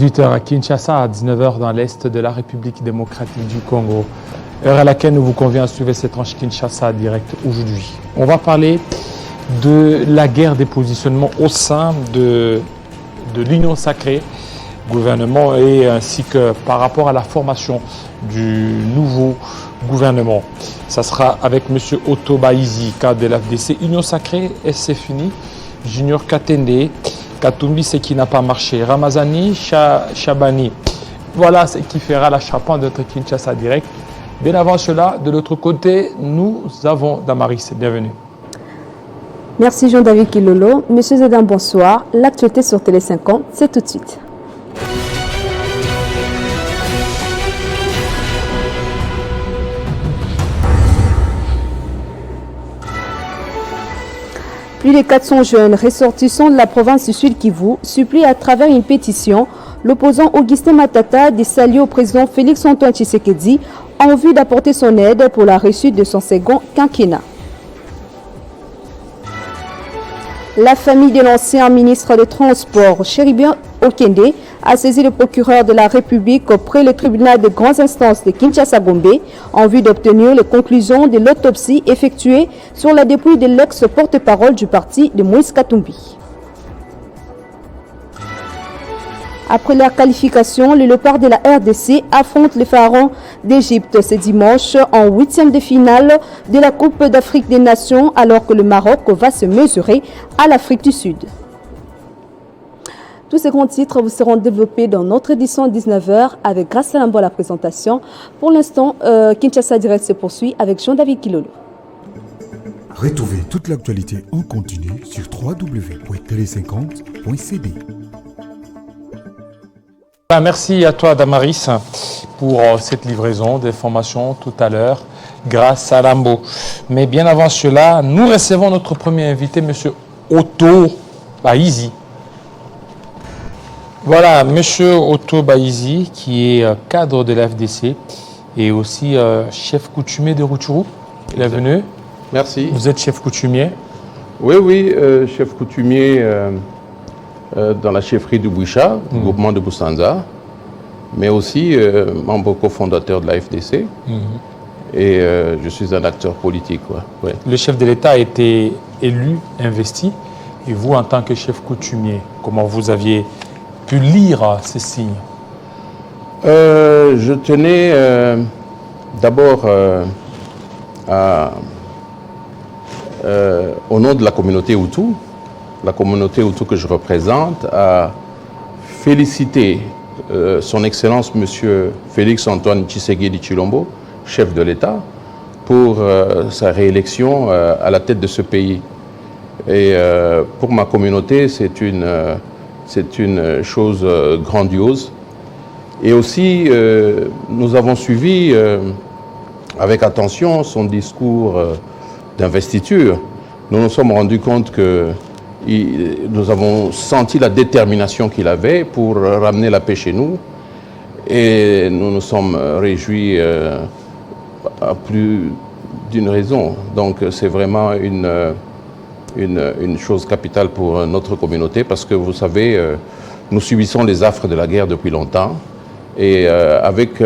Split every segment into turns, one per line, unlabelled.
18h à Kinshasa, à 19h dans l'Est de la République démocratique du Congo. Heure à laquelle nous vous convient à suivre cette tranche Kinshasa direct aujourd'hui. On va parler de la guerre des positionnements au sein de l'Union sacrée, gouvernement, et ainsi que par rapport à la formation du nouveau gouvernement. Ça sera avec M. Otto Baïzi, cadre de l'AFDC. Union sacrée, c'est fini. Junior Katende, Katumbi, c'est qui n'a pas marché. Ramazani, Chabani. Voilà ce qui fera la charpente de notre Kinshasa direct. Bien avant cela, de l'autre côté, nous avons Damaris. Bienvenue.
Merci Jean-David Kilolo. Monsieur Zedin, bonsoir. L'actualité sur Télé 50, c'est tout de suite. Plus de 400 jeunes ressortissants de la province du Sud Kivu supplient à travers une pétition l'opposant Augustin Matata de s'allier au président Félix-Antoine Tshisekedi en vue d'apporter son aide pour la réussite de son second quinquennat. La famille de l'ancien ministre des Transports, Chéribien Okende, a saisi le procureur de la République auprès du tribunal de grandes instances de Kinshasa-Gombe en vue d'obtenir les conclusions de l'autopsie effectuée sur la dépouille de l'ex-porte-parole du parti de Moïse Katumbi. Après leur qualification, le léopard de la RDC affronte les pharaons d'Égypte ce dimanche en huitième de finale de la Coupe d'Afrique des Nations, alors que le Maroc va se mesurer à l'Afrique du Sud. Tous ces grands titres vous seront développés dans notre édition 19h avec Grace Salambo à la présentation. Pour l'instant, Kinshasa Direct se poursuit avec Jean-David Kilolo.
Retrouvez toute l'actualité en continu sur www.tele50.cd.
Merci à toi Damaris pour cette livraison d'informations tout à l'heure grâce à Lambo. Mais bien avant cela, nous recevons notre premier invité, M. Otto Baïzi. Voilà, M. Otto Baïzi qui est cadre de l'AFDC et aussi chef coutumier de Rutshuru. Bienvenue.
Merci.
Vous êtes chef coutumier?
Oui, chef coutumier dans la chefferie du Boucha, du groupement de Boussanza, mais aussi membre cofondateur de la FDC. Et je suis un acteur politique. Ouais.
Le chef de l'État a été élu, investi, et vous, en tant que chef coutumier, comment vous aviez pu lire ces signes?
Je tenais d'abord au nom de la communauté Hutu, que je représente, à féliciter son Excellence M. Félix-Antoine Tshisekedi Tshilombo, chef de l'État, pour sa réélection à la tête de ce pays. Et pour ma communauté, c'est une chose grandiose. Et aussi, nous avons suivi avec attention son discours d'investiture. Nous nous sommes rendus compte que nous avons senti la détermination qu'il avait pour ramener la paix chez nous. Et nous nous sommes réjouis à plus d'une raison. Donc c'est vraiment une chose capitale pour notre communauté parce que vous savez, nous subissons les affres de la guerre depuis longtemps. Et avec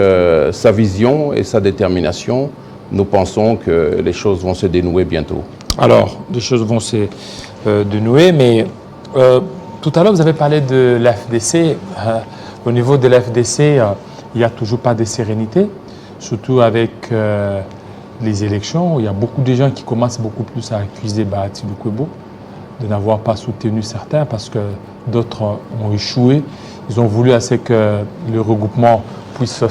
sa vision et sa détermination, nous pensons que les choses vont se dénouer bientôt. Alors,
les choses vont se dénouer, mais tout à l'heure, vous avez parlé de l'AFDC. Au niveau de l'AFDC, il n'y a toujours pas de sérénité, surtout avec les élections. Il y a beaucoup de gens qui commencent beaucoup plus à accuser Bahati Lukwebo de n'avoir pas soutenu certains parce que d'autres ont échoué. Ils ont voulu assez que le regroupement puisse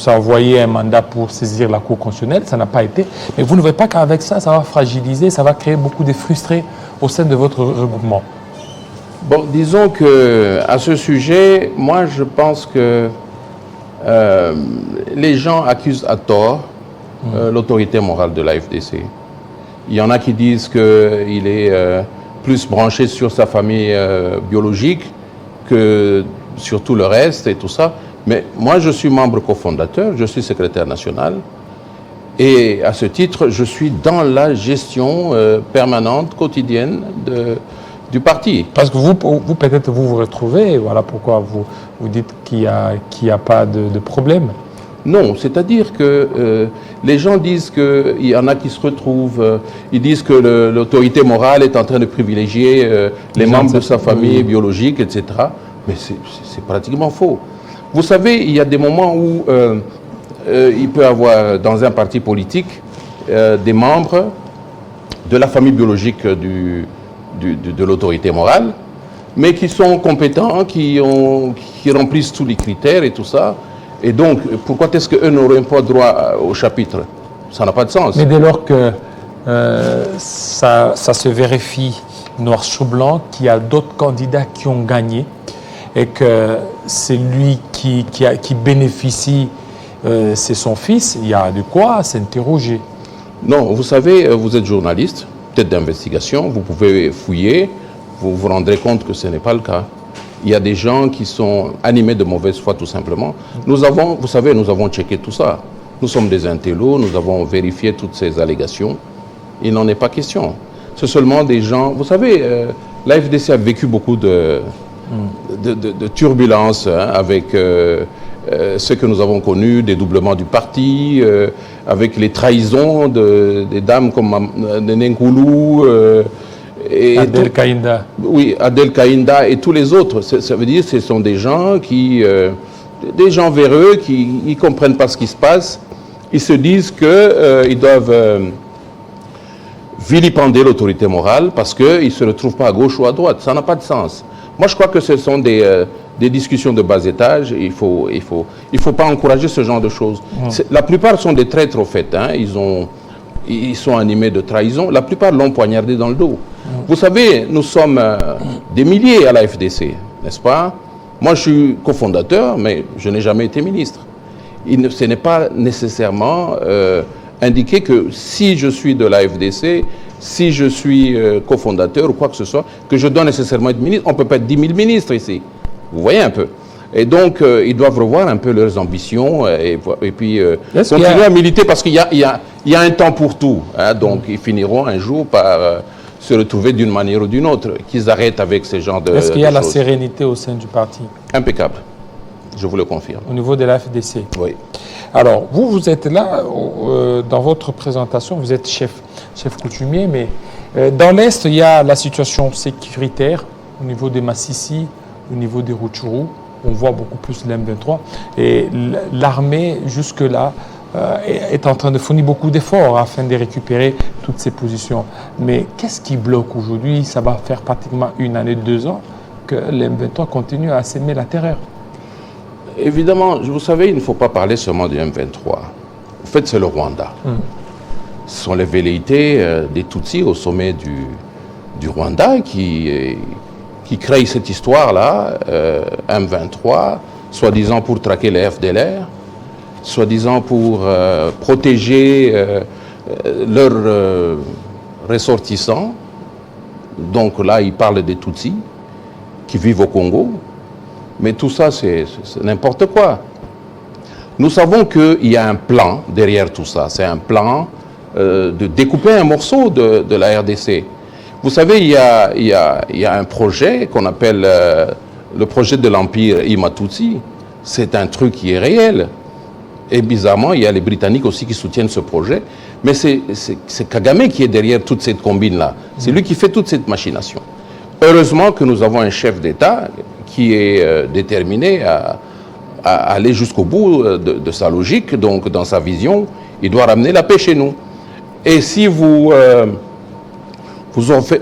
envoyer un mandat pour saisir la Cour constitutionnelle. Ça n'a pas été. Mais vous ne voyez pas qu'avec ça, ça va fragiliser, ça va créer beaucoup de frustrés au sein de votre regroupement?
Bon, disons qu'à ce sujet, moi je pense que les gens accusent à tort l'autorité morale de la FDC. Il y en a qui disent qu'il est plus branché sur sa famille biologique que sur tout le reste et tout ça. Mais moi, je suis membre cofondateur, je suis secrétaire national. Et à ce titre, je suis dans la gestion permanente, quotidienne du parti.
Parce que vous peut-être vous retrouvez, voilà pourquoi vous dites qu'il n'y a pas de problème.
Non, c'est-à-dire que les gens disent qu'il y en a qui se retrouvent, ils disent que l'autorité morale est en train de privilégier les membres de sa famille biologique, etc. Mais c'est pratiquement faux. Vous savez, il y a des moments où il peut y avoir dans un parti politique des membres de la famille biologique de l'autorité morale, mais qui sont compétents, qui remplissent tous les critères et tout ça. Et donc, pourquoi est-ce qu'eux n'auraient pas droit au chapitre? Ça n'a pas de sens.
Mais dès lors que ça se vérifie noir sur blanc, qu'il y a d'autres candidats qui ont gagné et que c'est lui qui bénéficie, c'est son fils, il y a de quoi s'interroger.
Non, vous savez, vous êtes journaliste, peut-être d'investigation, vous pouvez fouiller, vous vous rendrez compte que ce n'est pas le cas. Il y a des gens qui sont animés de mauvaise foi, tout simplement. Nous avons, vous savez, nous avons checké tout ça. Nous sommes des intellos, nous avons vérifié toutes ces allégations. Il n'en est pas question. C'est seulement des gens... Vous savez, la FDC a vécu beaucoup de turbulences avec ce que nous avons connu, des doublements du parti, avec les trahisons des dames comme Nenenkoulou, et
Adel Kaïnda.
Oui, Adel Kaïnda et tous les autres. Ça veut dire que ce sont des gens des gens véreux qui ne comprennent pas ce qui se passe. Ils se disent qu'ils doivent vilipender l'autorité morale parce qu'ils ne se retrouvent pas à gauche ou à droite. Ça n'a pas de sens. Moi, je crois que ce sont des discussions de bas étage. Il faut pas encourager ce genre de choses. La plupart sont des traîtres, au fait. Hein. Ils sont animés de trahison. La plupart l'ont poignardé dans le dos. Vous savez, nous sommes des milliers à la FDC, n'est-ce pas? Moi, je suis cofondateur, mais je n'ai jamais été ministre. Ce n'est pas nécessairement indiqué que si je suis de la FDC, si je suis cofondateur ou quoi que ce soit, que je dois nécessairement être ministre. On ne peut pas être 10 000 ministres ici. Vous voyez un peu. Et donc, ils doivent revoir un peu leurs ambitions et puis continuer à militer parce qu'il y a un temps pour tout. Hein, donc, ils finiront un jour par se retrouver d'une manière ou d'une autre, qu'ils arrêtent avec ces genres de choses.
Est-ce qu'il y a la sérénité au sein du parti?
Impeccable, je vous le confirme.
Au niveau de la FDC?
Oui.
Alors, vous êtes là, dans votre présentation, vous êtes chef coutumier, mais dans l'Est, il y a la situation sécuritaire au niveau des Massissi, au niveau des Rutshuru. On voit beaucoup plus l'M23. Et l'armée, jusque-là, est en train de fournir beaucoup d'efforts afin de récupérer toutes ces positions. Mais qu'est-ce qui bloque aujourd'hui? Ça va faire pratiquement 1 année, 2 ans que l'M23 continue à s'aimer la terreur.
Évidemment, vous savez, il ne faut pas parler seulement du M23. En fait, c'est le Rwanda. Ce sont les velléités des Tutsis au sommet du Rwanda qui créent cette histoire-là, M23, soi-disant pour traquer les FDLR, soi-disant pour protéger leurs ressortissants. Donc là, ils parlent des Tutsis qui vivent au Congo. Mais tout ça, c'est n'importe quoi. Nous savons qu'il y a un plan derrière tout ça. C'est un plan de découper un morceau de la RDC. Vous savez, il y a un projet qu'on appelle le projet de l'Empire Imatutsi. C'est un truc qui est réel. Et bizarrement, il y a les Britanniques aussi qui soutiennent ce projet. Mais c'est Kagame qui est derrière toute cette combine-là. C'est lui qui fait toute cette machination. Heureusement que nous avons un chef d'État qui est déterminé à aller jusqu'au bout de sa logique, donc dans sa vision, il doit ramener la paix chez nous. Et si vous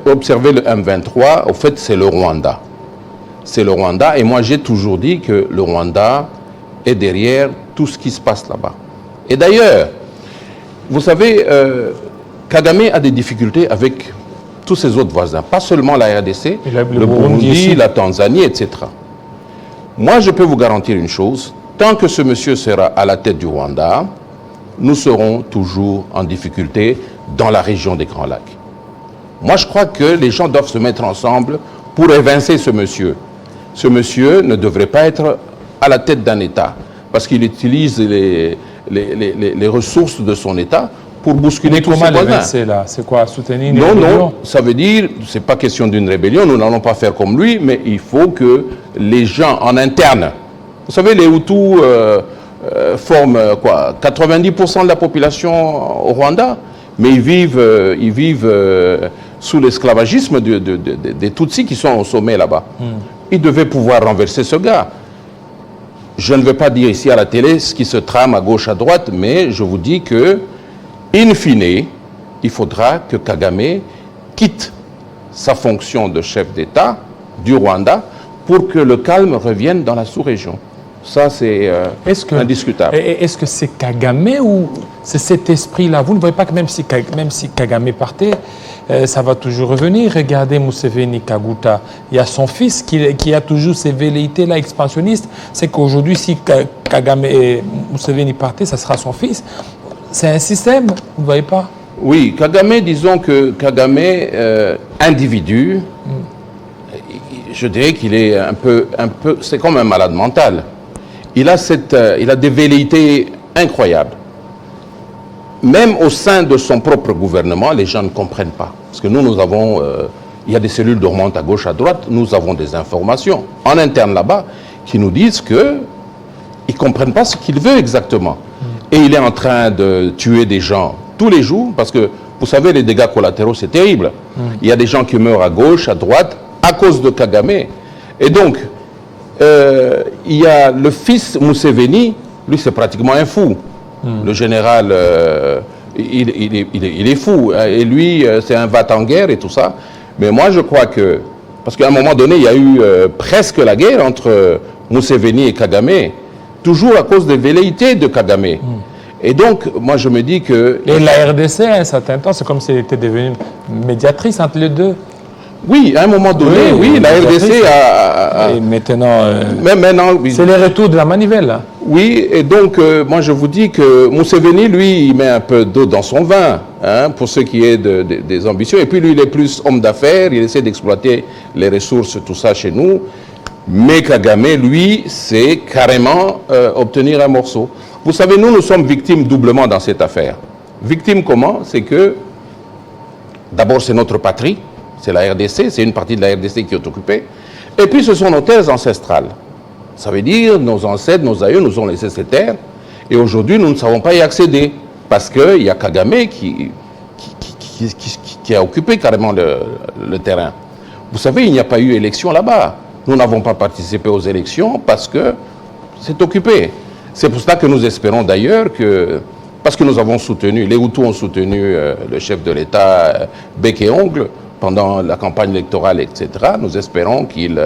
observez le M23, au fait, c'est le Rwanda. C'est le Rwanda, et moi j'ai toujours dit que le Rwanda est derrière tout ce qui se passe là-bas. Et d'ailleurs, vous savez, Kagame a des difficultés avec tous ses autres voisins, pas seulement la RDC, le Burundi, la Tanzanie, etc. Moi, je peux vous garantir une chose, tant que ce monsieur sera à la tête du Rwanda, nous serons toujours en difficulté dans la région des Grands Lacs. Moi, je crois que les gens doivent se mettre ensemble pour évincer ce monsieur. Ce monsieur ne devrait pas être à la tête d'un État, parce qu'il utilise les ressources de son État pour bousculer
Mais
tous
comment
ses
les
voisins.
verser là? C'est quoi? Soutenir une
Non,
rébellion?
non, ça veut dire, c'est pas question d'une rébellion, nous n'allons pas faire comme lui, mais il faut que les gens en interne, vous savez, les Hutus forment quoi, 90% de la population au Rwanda, mais ils vivent sous l'esclavagisme des Tutsis qui sont au sommet là-bas. Ils devaient pouvoir renverser ce gars. Je ne vais pas dire ici à la télé ce qui se trame à gauche, à droite, mais je vous dis que, in fine, il faudra que Kagame quitte sa fonction de chef d'État du Rwanda pour que le calme revienne dans la sous-région. Ça, c'est indiscutable.
Est-ce que c'est Kagame ou c'est cet esprit-là? Vous ne voyez pas que même si Kagame partait, ça va toujours revenir. Regardez Museveni Kaguta. Il y a son fils qui a toujours ces velléités-là expansionnistes. C'est qu'aujourd'hui, si Kagame et Museveni partaient, ça sera son fils. C'est un système, vous ne voyez pas?
Oui, Kagame, disons que Kagame, individu, je dirais qu'il est un peu, c'est comme un malade mental. Il a des velléités incroyables. Même au sein de son propre gouvernement, les gens ne comprennent pas. Parce que nous avons, il y a des cellules dormantes à gauche, à droite, nous avons des informations en interne là-bas qui nous disent qu'ils ne comprennent pas ce qu'il veut exactement. Et il est en train de tuer des gens tous les jours, parce que, vous savez, les dégâts collatéraux, c'est terrible. Il y a des gens qui meurent à gauche, à droite, à cause de Kagame. Et donc, il y a le fils Museveni, lui c'est pratiquement un fou. Le général, il est fou. Et lui, c'est un va-t-en-guerre et tout ça. Mais moi, je crois que... Parce qu'à un moment donné, il y a eu presque la guerre entre Museveni et Kagame, toujours à cause des velléités de Kagame. Et donc, moi, je me dis que...
Et la RDC, à un certain temps, c'est comme si elle était devenue médiatrice entre les deux.
Oui, à un moment donné, oui, la RDC a...
Et maintenant,
maintenant oui.
c'est le retour de la manivelle. Là.
Oui, et donc, moi, je vous dis que Museveni, lui, il met un peu d'eau dans son vin, hein, pour ce qui est des ambitions. Et puis, lui, il est plus homme d'affaires, il essaie d'exploiter les ressources, tout ça chez nous. Mais Kagame, lui, c'est carrément obtenir un morceau. Vous savez, nous sommes victimes doublement dans cette affaire. Victimes comment? C'est que, d'abord, c'est notre patrie. C'est la RDC, c'est une partie de la RDC qui est occupée. Et puis, ce sont nos terres ancestrales. Ça veut dire, nos ancêtres, nos aïeux nous ont laissé ces terres. Et aujourd'hui, nous ne savons pas y accéder. Parce qu'il y a Kagame qui a occupé carrément le terrain. Vous savez, il n'y a pas eu élection là-bas. Nous n'avons pas participé aux élections parce que c'est occupé. C'est pour cela que nous espérons d'ailleurs que... Parce que nous avons soutenu, les Hutus ont soutenu le chef de l'État bec et ongle, pendant la campagne électorale, etc. Nous espérons qu'il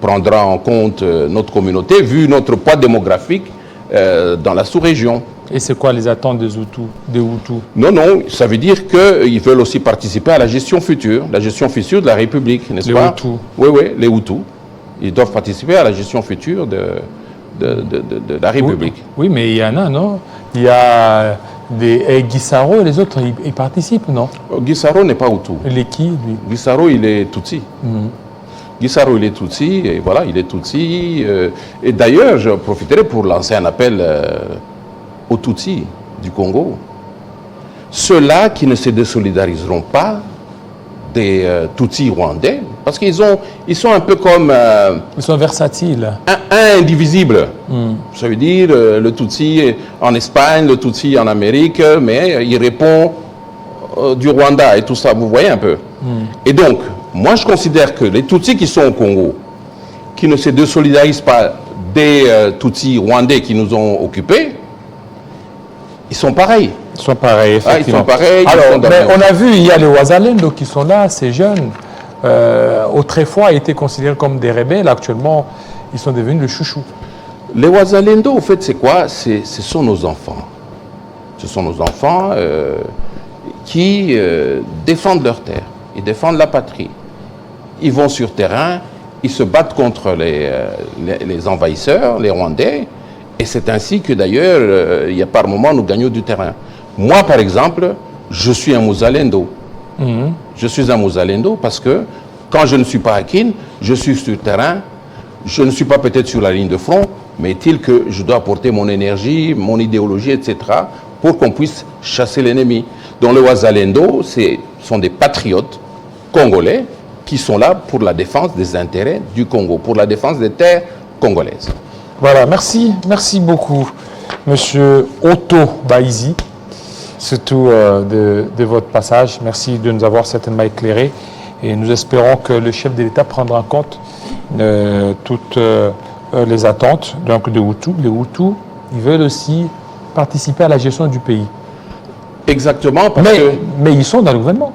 prendra en compte notre communauté, vu notre poids démographique dans la sous-région.
Et c'est quoi les attentes des Hutus?
Non, non, ça veut dire qu'ils veulent aussi participer à la gestion future de la République, n'est-ce pas?
Les Hutus.
Oui, oui, les Hutus. Ils doivent participer à la gestion future de la République.
Oui, mais il y en a, non? Il y a des Guissaro et les autres, ils participent, non?
Guissaro n'est pas Hutu.
Il est qui, lui?
Guissaro, il est Tutsi. Guissaro, il est Tutsi, et voilà, il est Tutsi. Et d'ailleurs, je profiterai pour lancer un appel aux Tutsis du Congo. Ceux-là qui ne se désolidariseront pas des Tutsis rwandais, parce qu'ils sont un peu comme...
Ils sont versatiles.
Indivisible. Ça veut dire le Tutsi en Espagne, le Tutsi en Amérique, mais il répond du Rwanda et tout ça, vous voyez un peu. Et donc, moi je considère que les Tutsis qui sont au Congo, qui ne se désolidarisent pas des Tutsis rwandais qui nous ont occupés, ils sont pareils.
Ils sont pareils, effectivement.
Ils sont pareils.
Alors, mais on a vu, il y a les Wazalendo qui sont là, ces jeunes. Autrefois, étaient considérés comme des rebelles. Actuellement, ils sont devenus le chouchou.
Les Wazalendo, au fait, c'est quoi? Ce sont nos enfants. Ce sont nos enfants qui défendent leur terre. Ils défendent la patrie. Ils vont sur terrain, ils se battent contre les envahisseurs, les Rwandais. Et c'est ainsi que d'ailleurs, il y a par moments, nous gagnons du terrain. Moi, par exemple, je suis un Muzalendo. Je suis un Muzalendo parce que quand je ne suis pas à Kin, je suis sur terrain. Je ne suis pas peut-être sur la ligne de front, mais est-il que je dois apporter mon énergie, mon idéologie, etc., pour qu'on puisse chasser l'ennemi. Donc le Wazalendo, sont des patriotes congolais qui sont là pour la défense des intérêts du Congo, pour la défense des terres congolaises.
Voilà, merci beaucoup, Monsieur Otto Baïzi, surtout de votre passage. Merci de nous avoir certainement éclairés et nous espérons que le chef de l'État prendra en compte toutes les attentes donc, de Hutus. Les Hutus, ils veulent aussi participer à la gestion du pays.
Exactement,
mais ils sont dans le gouvernement.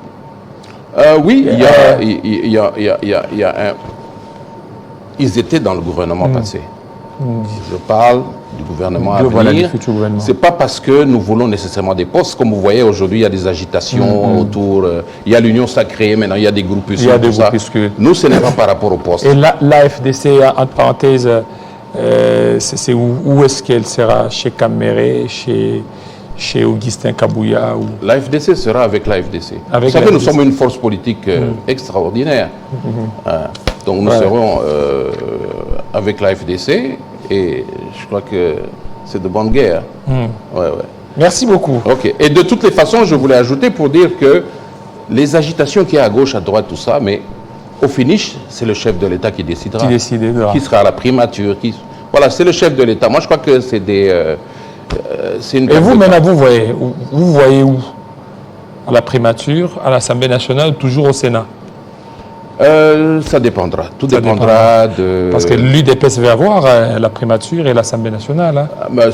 Oui, ils étaient dans le gouvernement passé. Je parle du gouvernement à venir. Ce n'est pas parce que nous voulons nécessairement des postes. Comme vous voyez, aujourd'hui, il y a des agitations autour. Il y a l'Union sacrée, maintenant il y a des groupuscules. Il y a des groupuscules. Nous, ce n'est pas par rapport au poste.
Et l'AFDC, entre parenthèses, c'est où est-ce qu'elle sera? Chez Kamere, chez Augustin Kabouya ou...
La FDC sera avec la FDC. Vous savez, nous sommes une force politique extraordinaire. Donc nous serons avec la FDC et je crois que c'est de bonne guerre.
Merci beaucoup.
Ok. Et de toutes les façons, je voulais ajouter pour dire que les agitations qu'il y a à gauche, à droite, tout ça, mais au finish, c'est le chef de l'État qui décidera. Qui sera à la primature. Voilà, c'est le chef de l'État. Moi, je crois que c'est des...
Et vous, maintenant, vous voyez où? À la primature, à l'Assemblée nationale, toujours au Sénat?
Ça dépendra. Tout dépendra de...
Parce que l'UDPS va avoir la primature et l'Assemblée nationale. Hein.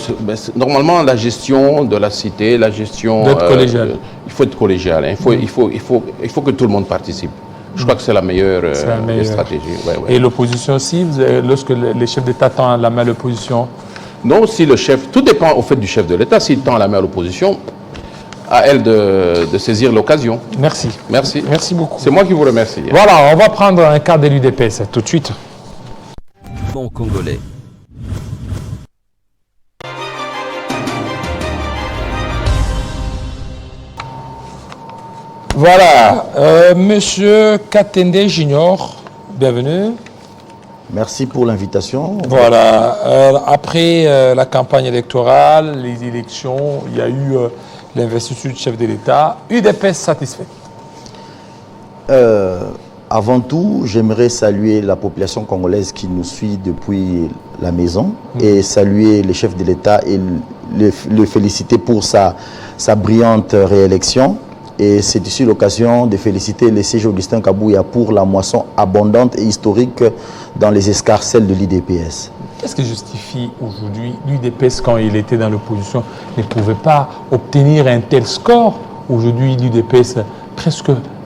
Normalement, la gestion de la cité, la gestion...
D'être collégial.
Il faut être collégial. Hein. Il faut que tout le monde participe. Je crois que c'est la meilleure stratégie.
Et l'opposition aussi, lorsque les chefs d'État tendent la main à l'opposition?
Non, si le chef... Tout dépend au fait du chef de l'État. S'il tend la main à l'opposition, à elle de saisir l'occasion.
Merci.
Merci.
Merci beaucoup.
C'est moi qui vous remercie.
Voilà, on va prendre un quart de l'UDPS tout de suite.
Bon congolais.
Voilà, Monsieur Katende Junior, bienvenue.
Merci pour l'invitation.
Voilà, après la campagne électorale, les élections, il y a eu l'investiture du chef de l'État. UDPS satisfait?
Avant tout, j'aimerais saluer la population congolaise qui nous suit depuis la maison et saluer le chef de l'État et le féliciter pour sa brillante réélection. Et c'est ici l'occasion de féliciter le CG Augustin Kabouya pour la moisson abondante et historique dans les escarcelles de l'UDPS.
Qu'est-ce qui justifie aujourd'hui l'UDPS, quand il était dans l'opposition, ne pouvait pas obtenir un tel score? Aujourd'hui, l'UDPS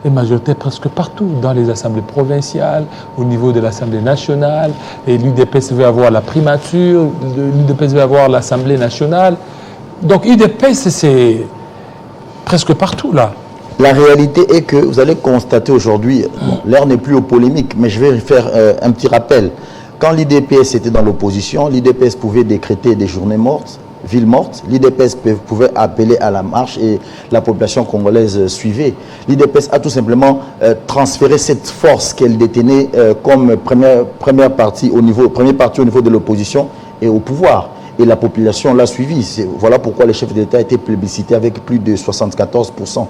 est majoritaire presque partout, dans les assemblées provinciales, au niveau de l'Assemblée nationale. Et l'UDPS veut avoir la primature, l'UDPS veut avoir l'Assemblée nationale. Donc l'UDPS, c'est presque partout là.
La réalité est que vous allez constater aujourd'hui, l'heure n'est plus aux polémiques, mais je vais faire un petit rappel. Quand l'UDPS était dans l'opposition, l'UDPS pouvait décréter des journées mortes, villes mortes. L'UDPS pouvait appeler à la marche et la population congolaise suivait. L'UDPS a tout simplement transféré cette force qu'elle détenait comme première partie au niveau de l'opposition et au pouvoir. Et la population l'a suivi. Voilà pourquoi le chef de l'État a été plébiscité avec plus de 74%.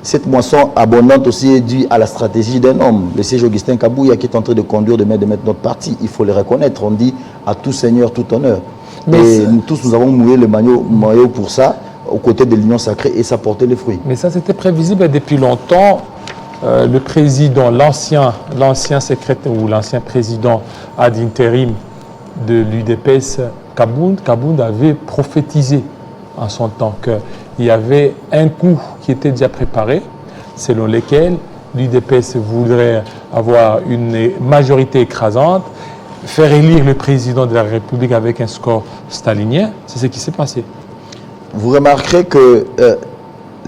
Cette moisson abondante aussi est due à la stratégie d'un homme, le CG Augustin Kabouya, qui est en train de conduire de mettre notre parti. Il faut le reconnaître. On dit à tout seigneur, tout honneur. Et nous tous, nous avons mouillé le maillot pour ça, aux côtés de l'Union sacrée, et ça portait les fruits.
Mais ça, c'était prévisible depuis longtemps. Le président, l'ancien secrétaire ou l'ancien président ad intérim de l'UDPS, Kabound avait prophétisé en son temps qu'il y avait un coup qui était déjà préparé, selon lequel l'UDPS voudrait avoir une majorité écrasante, faire élire le président de la République avec un score stalinien. C'est ce qui s'est passé.
Vous remarquerez que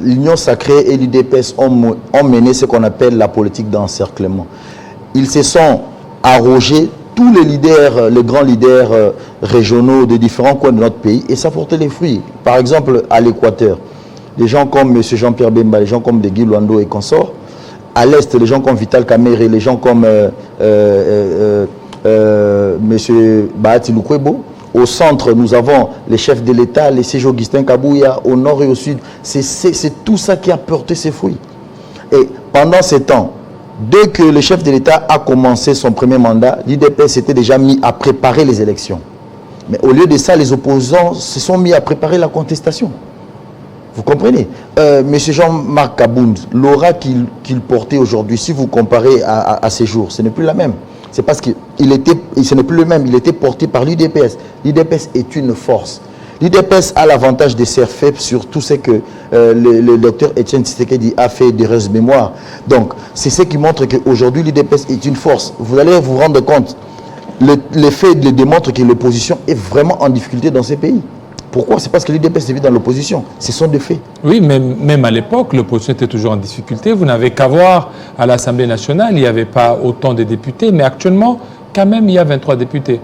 l'Union sacrée et l'UDPS ont mené ce qu'on appelle la politique d'encerclement. Ils se sont arrogés tous les leaders, les grands leaders régionaux de différents coins de notre pays, et ça portait les fruits. Par exemple, à l'Équateur, des gens comme M. Jean-Pierre Bemba, les gens comme de Guy Luando et consorts. À l'Est, les gens comme Vital Kamerhe, les gens comme M. Bahati Lukwebo. Au centre, nous avons les chefs de l'État, les sièges Augustin Kabouya, au nord et au sud. C'est tout ça qui a porté ses fruits. Et pendant ces temps, dès que le chef de l'État a commencé son premier mandat, l'IDPS s'était déjà mis à préparer les élections. Mais au lieu de ça, les opposants se sont mis à préparer la contestation. Vous comprenez? Monsieur Jean-Marc Kabound, l'aura qu'il portait aujourd'hui, si vous comparez à ces jours, ce n'est plus la même. C'est parce que ce n'est plus le même, il était porté par l'IDPS. L'IDPS est une force. L'IDPS a l'avantage de ser faible sur tout ce que le docteur Etienne Tshisekedi a fait d'heureuse mémoire. Donc, c'est ce qui montre qu'aujourd'hui, l'IDPS est une force. Vous allez vous rendre compte, les faits démontrent que l'opposition est vraiment en difficulté dans ces pays. Pourquoi? C'est parce que l'IDPS est dans l'opposition. Ce sont des faits.
Oui, même à l'époque, l'opposition était toujours en difficulté. Vous n'avez qu'à voir à l'Assemblée nationale, il n'y avait pas autant de députés, mais actuellement, quand même, il y a 23 députés.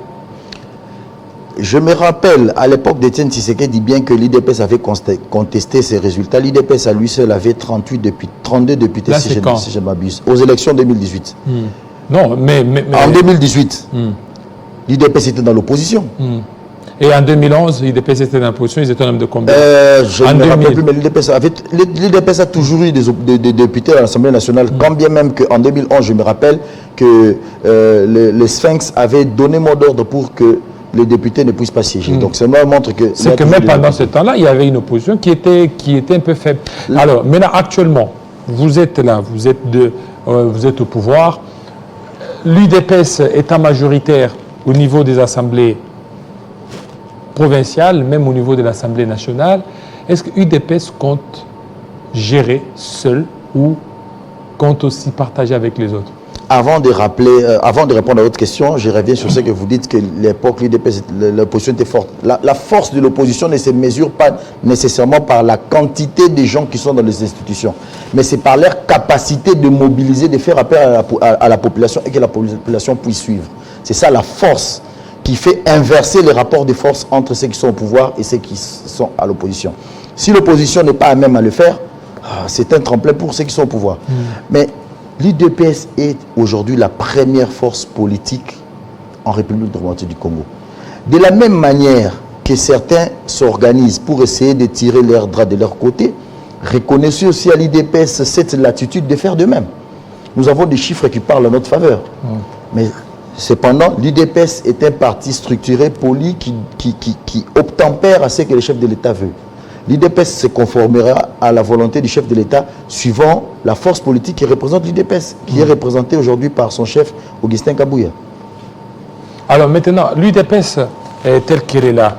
Je me rappelle, à l'époque d'Étienne Tshisekedi, bien que l'IDPS avait contesté ses résultats, l'IDPS à lui seul avait 32 députés,
là,
si je ne m'abuse, aux élections 2018.
Non, mais...
En 2018, l'IDPS était dans l'opposition.
Et en 2011, l'IDPS était dans l'opposition, ils étaient un nombre de combien?
Je ne me rappelle plus, mais l'IDPS a toujours eu des députés à l'Assemblée nationale, quand bien même qu'en 2011, je me rappelle que les Sphinx avaient donné mot d'ordre pour que les députés ne puissent pas siéger. Donc, ça montre que...
C'est que même pendant ce temps-là, il y avait une opposition qui était un peu faible. Alors, maintenant, actuellement, vous êtes là, vous êtes au pouvoir. L'UDPS étant majoritaire au niveau des assemblées provinciales, même au niveau de l'Assemblée nationale, est-ce que l'UDPS compte gérer seul ou compte aussi partager avec les autres?
Avant de répondre à votre question, je reviens sur ce que vous dites, que l'époque, l'opposition était forte. La force de l'opposition ne se mesure pas nécessairement par la quantité de gens qui sont dans les institutions, mais c'est par leur capacité de mobiliser, de faire appel à la population et que la population puisse suivre. C'est ça la force qui fait inverser les rapports de force entre ceux qui sont au pouvoir et ceux qui sont à l'opposition. Si l'opposition n'est pas à même à le faire, c'est un tremplin pour ceux qui sont au pouvoir. Mais l'UDPS est aujourd'hui la première force politique en République démocratique du Congo. De la même manière que certains s'organisent pour essayer de tirer leurs draps de leur côté, reconnaissez aussi à l'UDPS cette latitude de faire de même. Nous avons des chiffres qui parlent en notre faveur. Mais cependant, l'UDPS est un parti structuré, poli, qui obtempère à ce que le chef de l'État veut. L'UDPS se conformera à la volonté du chef de l'État suivant la force politique qui représente l'UDPS, qui est représentée aujourd'hui par son chef Augustin Kabouya.
Alors maintenant, l'UDPS telle qu'elle est là,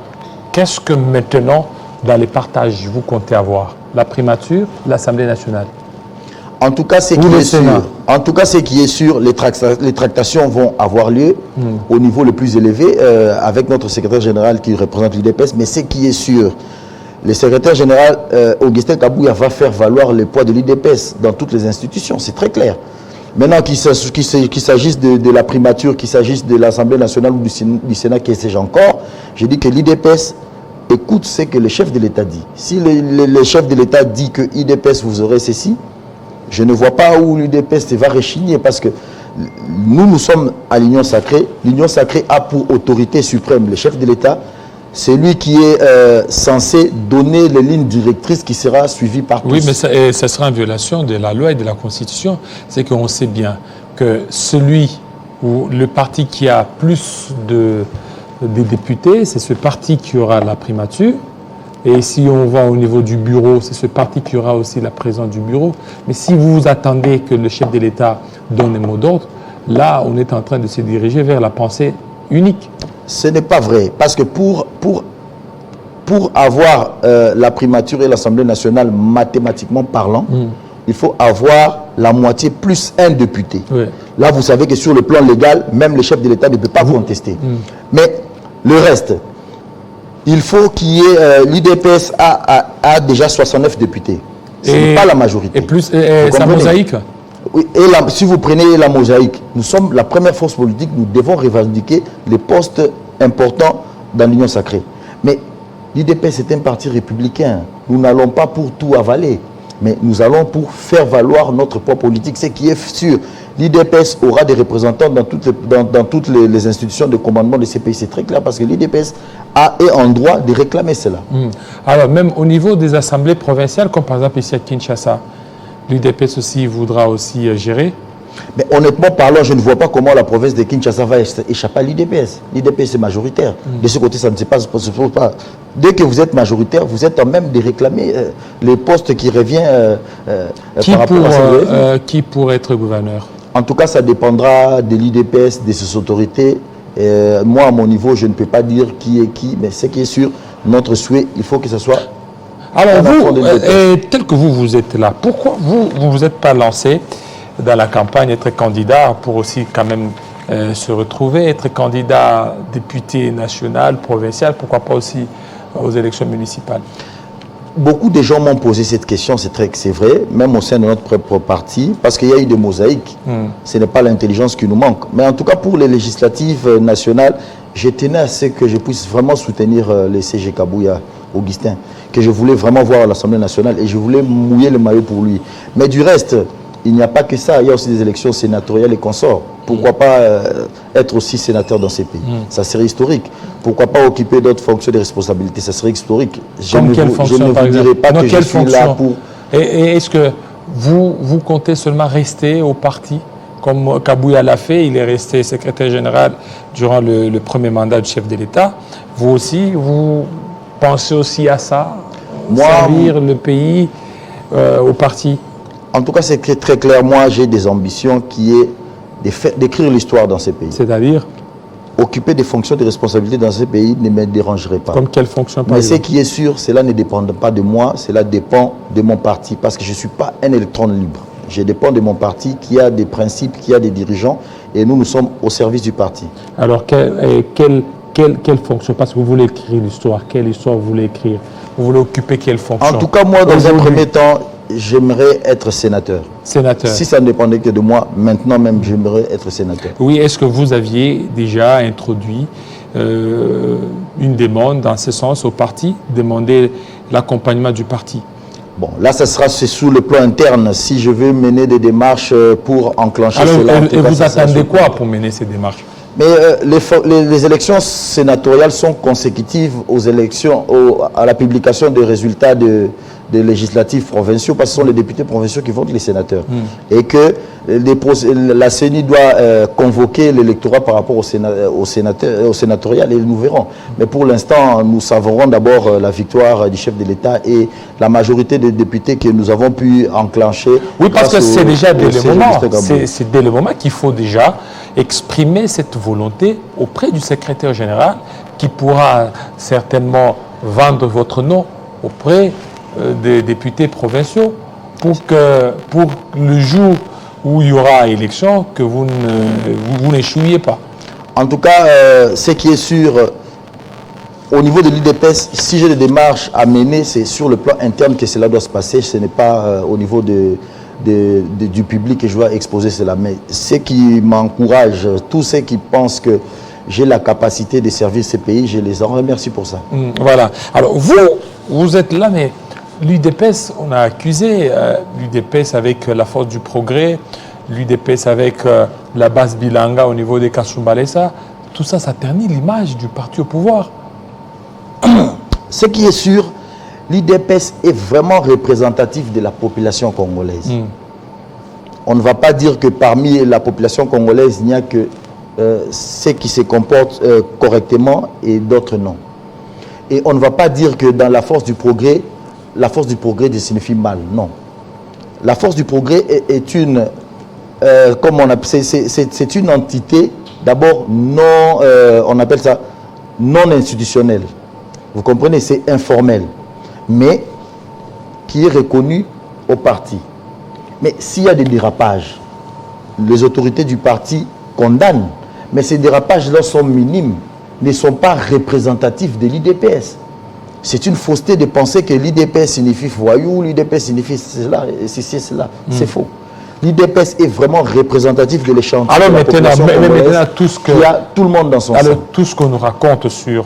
qu'est-ce que maintenant, dans les partages, vous comptez avoir? La primature, l'Assemblée nationale?
En tout cas, ce qui est sûr, les tractations vont avoir lieu au niveau le plus élevé avec notre secrétaire général qui représente l'UDPS, mais ce qui est sûr, le secrétaire général Augustin Kabouya va faire valoir le poids de l'UDPS dans toutes les institutions, c'est très clair. Maintenant, qu'il s'agisse de la primature, qu'il s'agisse de l'Assemblée nationale ou du Sénat, que sais-je encore, j'ai dit que l'UDPS écoute ce que le chef de l'État dit. Si le chef de l'État dit que l'UDPS, vous aurez ceci, je ne vois pas où l'UDPS va rechigner parce que nous sommes à l'Union sacrée. L'Union sacrée a pour autorité suprême le chef de l'État. C'est lui qui est censé donner les lignes directrices qui sera suivies par tous.
Oui, mais ça sera en violation de la loi et de la Constitution. C'est qu'on sait bien que celui ou le parti qui a plus des députés, c'est ce parti qui aura la primature. Et si on va au niveau du bureau, c'est ce parti qui aura aussi la présence du bureau. Mais si vous attendez que le chef de l'État donne un mot d'ordre, là, on est en train de se diriger vers la pensée unique.
Ce n'est pas vrai, parce que pour avoir la primature et l'Assemblée nationale mathématiquement parlant, il faut avoir la moitié plus un député. Oui. Là, vous savez que sur le plan légal, même le chef de l'État ne peut pas contester. Mais le reste, il faut qu'il y ait... l'UDPS a déjà 69 députés. Ce n'est pas la majorité.
Et plus, sa mosaïque.
Oui, et si vous prenez la mosaïque, nous sommes la première force politique, nous devons revendiquer les postes importants dans l'Union sacrée. Mais l'UDPS est un parti républicain. Nous n'allons pas pour tout avaler, mais nous allons pour faire valoir notre poids politique. Ce qui est sûr, l'IDPS aura des représentants dans toutes les institutions de commandement de ces pays. C'est très clair parce que l'IDPS est en droit de réclamer cela.
Alors, même au niveau des assemblées provinciales, comme par exemple ici à Kinshasa, l'UDPS aussi voudra aussi gérer.
Mais honnêtement parlant, je ne vois pas comment la province de Kinshasa va échapper à l'IDPS. L'IDPS est majoritaire. De ce côté, ça ne se passe pas. Dès que vous êtes majoritaire, vous êtes en même de réclamer les postes qui reviennent par rapport à
qui pourrait être gouverneur?
En tout cas, ça dépendra de l'IDPS, de ses autorités. Moi, à mon niveau, je ne peux pas dire qui est qui, mais ce qui est sûr, notre souhait, il faut que ce soit...
Alors vous, tel que vous êtes là, pourquoi vous ne vous êtes pas lancé dans la campagne, être candidat pour aussi quand même se retrouver, être candidat député national, provincial, pourquoi pas aussi aux élections municipales?
Beaucoup de gens m'ont posé cette question, c'est vrai, même au sein de notre propre parti, parce qu'il y a eu des mosaïques. Ce n'est pas l'intelligence qui nous manque. Mais en tout cas, pour les législatives nationales, je tenais à ce que je puisse vraiment soutenir le CG Kabouya, Augustin, que je voulais vraiment voir à l'Assemblée nationale et je voulais mouiller le maillot pour lui. Mais du reste, il n'y a pas que ça, il y a aussi des élections sénatoriales et consorts. Pourquoi pas être aussi sénateur dans ces pays? Ça serait historique. Pourquoi pas occuper d'autres fonctions de responsabilité? Ça serait historique. Je ne vous dirai pas que je suis là pour...
Et est-ce que vous comptez seulement rester au parti comme Kabouya l'a fait? Il est resté secrétaire général durant le premier mandat du chef de l'État. Vous aussi, vous pensez aussi à ça? Servir le pays au parti?
En tout cas, c'est très clair. Moi, j'ai des ambitions qui est d'écrire l'histoire dans ces pays.
C'est-à-dire?
Occuper des fonctions de responsabilité dans ces pays ne me dérangerait pas.
Comme quelle fonction?
Mais ce qui est sûr, cela ne dépend pas de moi, cela dépend de mon parti. Parce que je ne suis pas un électron libre. Je dépends de mon parti qui a des principes, qui a des dirigeants. Et nous sommes au service du parti.
Alors, quelle fonction? Parce que vous voulez écrire l'histoire. Quelle histoire vous voulez écrire? Vous voulez occuper quelle fonction?
En tout cas, moi, dans un premier temps, j'aimerais être sénateur.
Sénateur.
Si ça ne dépendait que de moi, maintenant même, j'aimerais être sénateur.
Oui, est-ce que vous aviez déjà introduit une demande dans ce sens au parti, demander l'accompagnement du parti?
Bon, là, c'est sous le plan interne. Si je veux mener des démarches pour enclencher cela...
Et vous attendez quoi pour mener ces démarches?
Mais les élections sénatoriales sont consécutives aux élections, à la publication des résultats des législatifs provinciaux, parce que ce sont les députés provinciaux qui votent les sénateurs. Et que la CENI doit convoquer l'électorat par rapport au sénatorial, et nous verrons. Mais pour l'instant, nous savourons d'abord la victoire du chef de l'État et la majorité des députés que nous avons pu enclencher.
Oui, parce que c'est déjà dès le moment. C'est dès le moment qu'il faut déjà exprimer cette volonté auprès du secrétaire général qui pourra certainement vendre votre nom auprès des députés provinciaux pour le jour où il y aura élection, que vous n'échouiez pas.
En tout cas, ce qui est sûr, au niveau de l'IDPS, si j'ai des démarches à mener, c'est sur le plan interne que cela doit se passer. Ce n'est pas au niveau du public que je dois exposer cela. Mais ce qui m'encourage, tous ceux qui pensent que j'ai la capacité de servir ces pays, je les en remercie pour ça.
Voilà. Alors vous êtes là, mais l'UDPS, on a accusé l'UDPS avec la force du progrès, l'UDPS avec la base Bilanga au niveau des Kasumbalesa. Tout ça, ça ternit l'image du parti au pouvoir.
Ce qui est sûr, l'UDPS est vraiment représentatif de la population congolaise. On ne va pas dire que parmi la population congolaise, il n'y a que ceux qui se comportent correctement et d'autres non. Et on ne va pas dire que dans la force du progrès signifie mal, non. La force du progrès est une, c'est une entité, d'abord non, on appelle ça non institutionnelle. Vous comprenez, c'est informel, mais qui est reconnu au parti. Mais s'il y a des dérapages, les autorités du parti condamnent, mais ces dérapages-là sont minimes, ne sont pas représentatifs de l'IDPS. C'est une fausseté de penser que l'IDPS signifie voyou, l'IDPS signifie cela, et ceci et cela. C'est faux. L'IDPS est vraiment représentatif de l'échantillon.
Alors maintenant,
tout le monde dans son sein.
Tout ce qu'on nous raconte sur,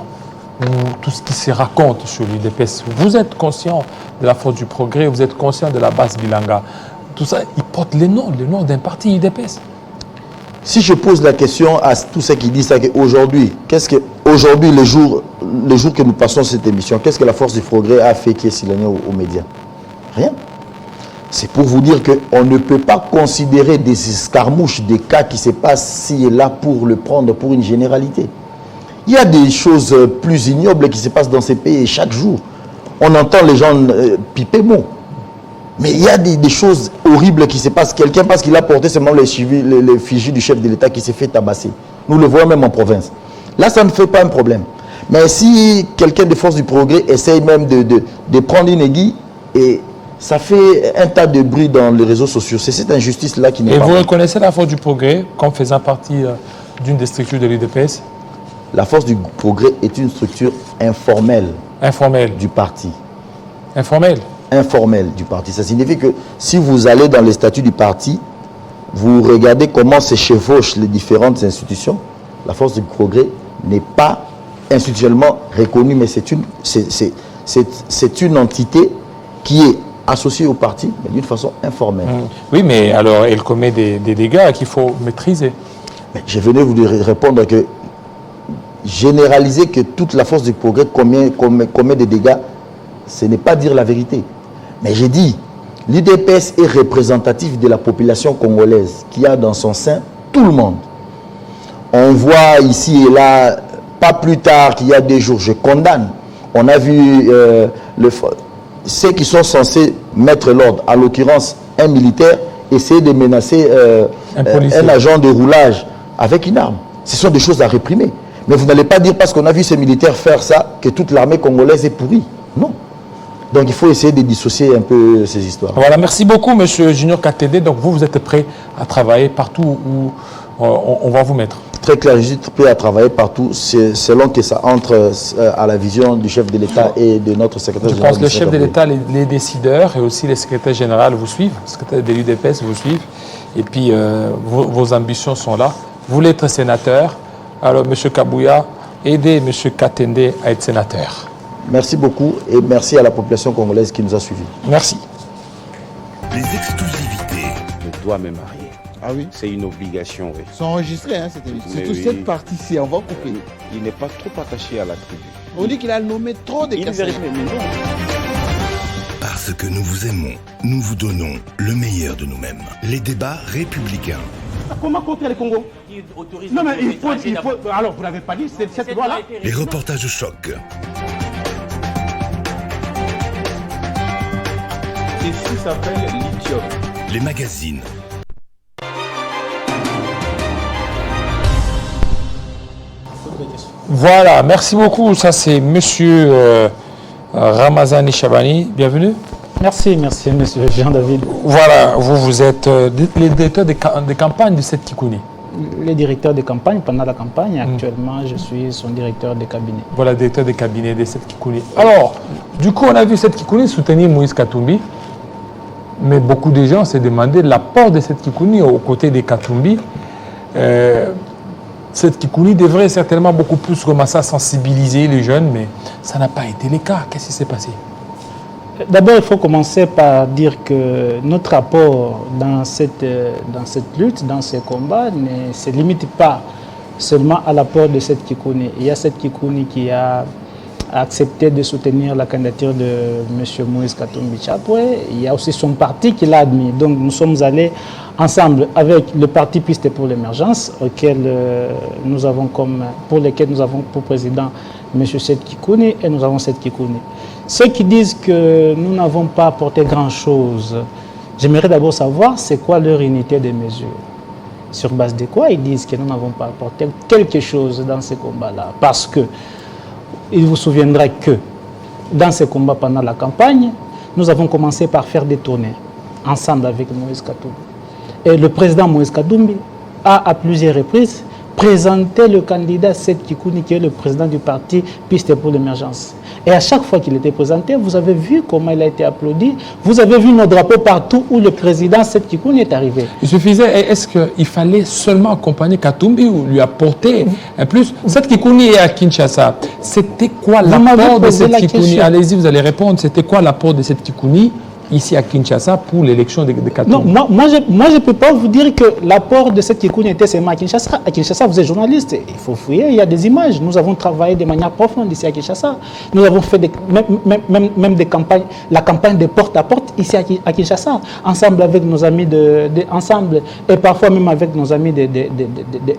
tout ce qui se raconte sur l'IDPS, vous êtes conscient de la force du progrès, vous êtes conscient de la base Bilanga. Tout ça, il porte le nom d'un parti IDPS.
Si je pose la question à tous ceux qui disent ça, qu'aujourd'hui, aujourd'hui, le jour que nous passons cette émission, qu'est-ce que la force du progrès a fait qui est silencieux aux médias? Rien. C'est pour vous dire qu'on ne peut pas considérer des escarmouches, des cas qui se passent ci et là pour le prendre pour une généralité. Il y a des choses plus ignobles qui se passent dans ces pays chaque jour. On entend les gens piper mot. Mais il y a des choses horribles qui se passent. Quelqu'un, parce qu'il a porté seulement les fichiers du chef de l'État qui s'est fait tabasser. Nous le voyons même en province. Là, ça ne fait pas un problème. Mais si quelqu'un de force du progrès essaye même de prendre une aiguille, et ça fait un tas de bruit dans les réseaux sociaux. C'est cette injustice-là qui n'est pas...
Et vous reconnaissez la force du progrès comme faisant partie d'une des structures de l'UDPS?
La force du progrès est une structure informelle.
Informelle.
Du parti.
Informelle.
Informel du parti. Ça signifie que si vous allez dans les statuts du parti, vous regardez comment se chevauchent les différentes institutions, la force du progrès n'est pas institutionnellement reconnue, mais c'est une entité qui est associée au parti, mais d'une façon informelle.
Oui, mais alors elle commet des dégâts qu'il faut maîtriser.
Mais je venais vous répondre que généraliser que toute la force du progrès commet des dégâts, ce n'est pas dire la vérité. Mais j'ai dit, l'UDPS est représentatif de la population congolaise qui a dans son sein tout le monde. On voit ici et là, pas plus tard qu'il y a 2 jours, je condamne. On a vu ceux qui sont censés mettre l'ordre, en l'occurrence un militaire, essayer de menacer un agent de roulage avec une arme. Ce sont des choses à réprimer. Mais vous n'allez pas dire parce qu'on a vu ces militaires faire ça que toute l'armée congolaise est pourrie. Non. Donc il faut essayer de dissocier un peu ces histoires.
Voilà, merci beaucoup M. Junior Katende. Donc vous êtes prêt à travailler partout où on va vous mettre?
Très clair, je suis prêt à travailler partout selon que ça entre à la vision du chef de l'État et de notre secrétaire général.
Je pense que le chef de l'État, les décideurs et aussi les secrétaires généraux vous suivent, les secrétaires de l'UDPS vous suivent. Et puis vos ambitions sont là. Vous voulez être sénateur, alors M. Kabouya, aidez M. Katende à être sénateur.
Merci beaucoup et merci à la population congolaise qui nous a suivis.
Merci.
Les exclusivités.
Je dois me marier.
Ah oui?
C'est une obligation, oui.
C'est enregistré, hein, cette émission.
Mais
Surtout
oui.
cette partie-ci, on va couper.
Il n'est pas trop attaché à la tribu.
On dit qu'il a nommé trop de cassettes.
Parce que nous vous aimons, nous vous donnons le meilleur de nous-mêmes. Les débats républicains.
Comment contrer le Congo? Non mais il faut... Alors vous n'avez pas dit cette loi-là?
Les reportages choc.
Ceci s'appelle lithium.
Les magazines.
Voilà, merci beaucoup. Ça, c'est monsieur Ramazani Chabani. Bienvenue.
Merci, monsieur Jean-David.
Voilà, vous êtes le directeur de campagne de cette Kikouni.
Le directeur de campagne pendant la campagne. Actuellement, je suis son directeur de cabinet.
Voilà, directeur de cabinet de cette Kikouni. Alors, du coup, on a vu cette Kikouni soutenir Moïse Katumbi. Mais beaucoup de gens se demandaient l'apport de cette Kikouni aux côtés de Katumbi. Cette Kikouni devrait certainement beaucoup plus commencer à sensibiliser les jeunes, mais ça n'a pas été le cas. Qu'est-ce qui s'est passé?
D'abord, il faut commencer par dire que notre apport dans cette lutte, dans ce combat, ne se limite pas seulement à l'apport de cette Kikouni. Il y a cette Kikouni qui a accepté de soutenir la candidature de M. Moïse Katumbi Chapwe. Il y a aussi son parti qui l'a admis. Donc nous sommes allés ensemble avec le parti Piste pour l'émergence, pour lequel nous avons pour président M. Seth Kikouni, et nous avons Seth Kikouni. Ceux qui disent que nous n'avons pas apporté grand-chose, j'aimerais d'abord savoir c'est quoi leur unité de mesure. Sur base de quoi ils disent que nous n'avons pas apporté quelque chose dans ce combat-là. Parce que il vous souviendra que dans ce combat pendant la campagne, nous avons commencé par faire des tournées ensemble avec Moïse Katumbi. Et le président Moïse Katumbi a à plusieurs reprises présenté le candidat Seth Kikouni, qui est le président du parti Piste pour l'émergence. Et à chaque fois qu'il était présenté, vous avez vu comment il a été applaudi. Vous avez vu nos drapeaux partout où le président Seth Kikouni est arrivé.
Il suffisait, est-ce qu'il fallait seulement accompagner Katumbi ou lui apporter un plus? Seth Kikouni est à Kinshasa. C'était quoi l'apport de Seth Kikouni? Allez-y, vous allez répondre. C'était quoi l'apport de Seth Kikouni ici à Kinshasa pour l'élection de Katumbi?
Non, moi je ne peux pas vous dire que l'apport de cette Kikouni était seulement à Kinshasa. À Kinshasa, vous êtes journaliste, il faut fouiller, il y a des images. Nous avons travaillé de manière profonde ici à Kinshasa. Nous avons fait même des campagnes, la campagne de porte-à-porte ici à Kinshasa, ensemble avec nos amis ensemble et parfois même avec nos amis de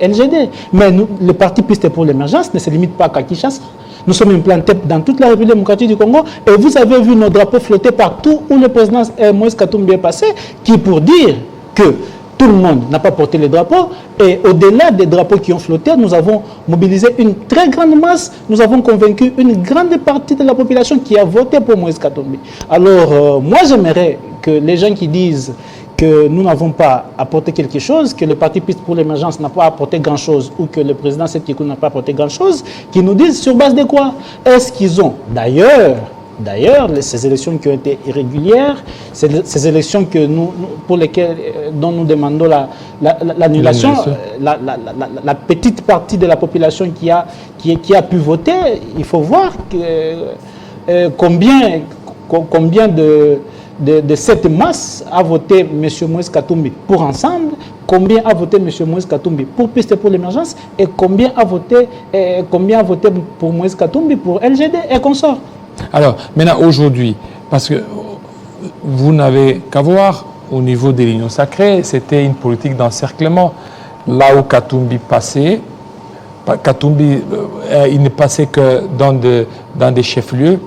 LGD. Mais le parti Piste pour l'émergence ne se limite pas qu'à Kinshasa. Nous sommes implantés dans toute la République démocratique du Congo et vous avez vu nos drapeaux flotter partout où le président Moïse Katumbi est passé, qui pour dire que tout le monde n'a pas porté les drapeaux et au-delà des drapeaux qui ont flotté, nous avons mobilisé une très grande masse, nous avons convaincu une grande partie de la population qui a voté pour Moïse Katumbi. Alors moi j'aimerais que les gens qui disent que nous n'avons pas apporté quelque chose, que le parti Piste pour l'émergence n'a pas apporté grand-chose ou que le président Seth Kikou n'a pas apporté grand-chose, qui nous disent sur base de quoi est-ce qu'ils ont. D'ailleurs, ces élections qui ont été irrégulières, ces élections dont nous demandons l'annulation, la petite partie de la population qui a pu voter, il faut voir combien de cette masse a voté M. Moïse Katumbi pour Ensemble, combien a voté M. Moïse Katumbi pour Piste pour l'émergence et combien a voté pour Moïse Katumbi pour LGD et consorts.
Alors, maintenant, aujourd'hui, parce que vous n'avez qu'à voir, au niveau de l'Union sacrée, c'était une politique d'encerclement. Là où Katumbi passait, il ne passait que dans des chefs-lieux.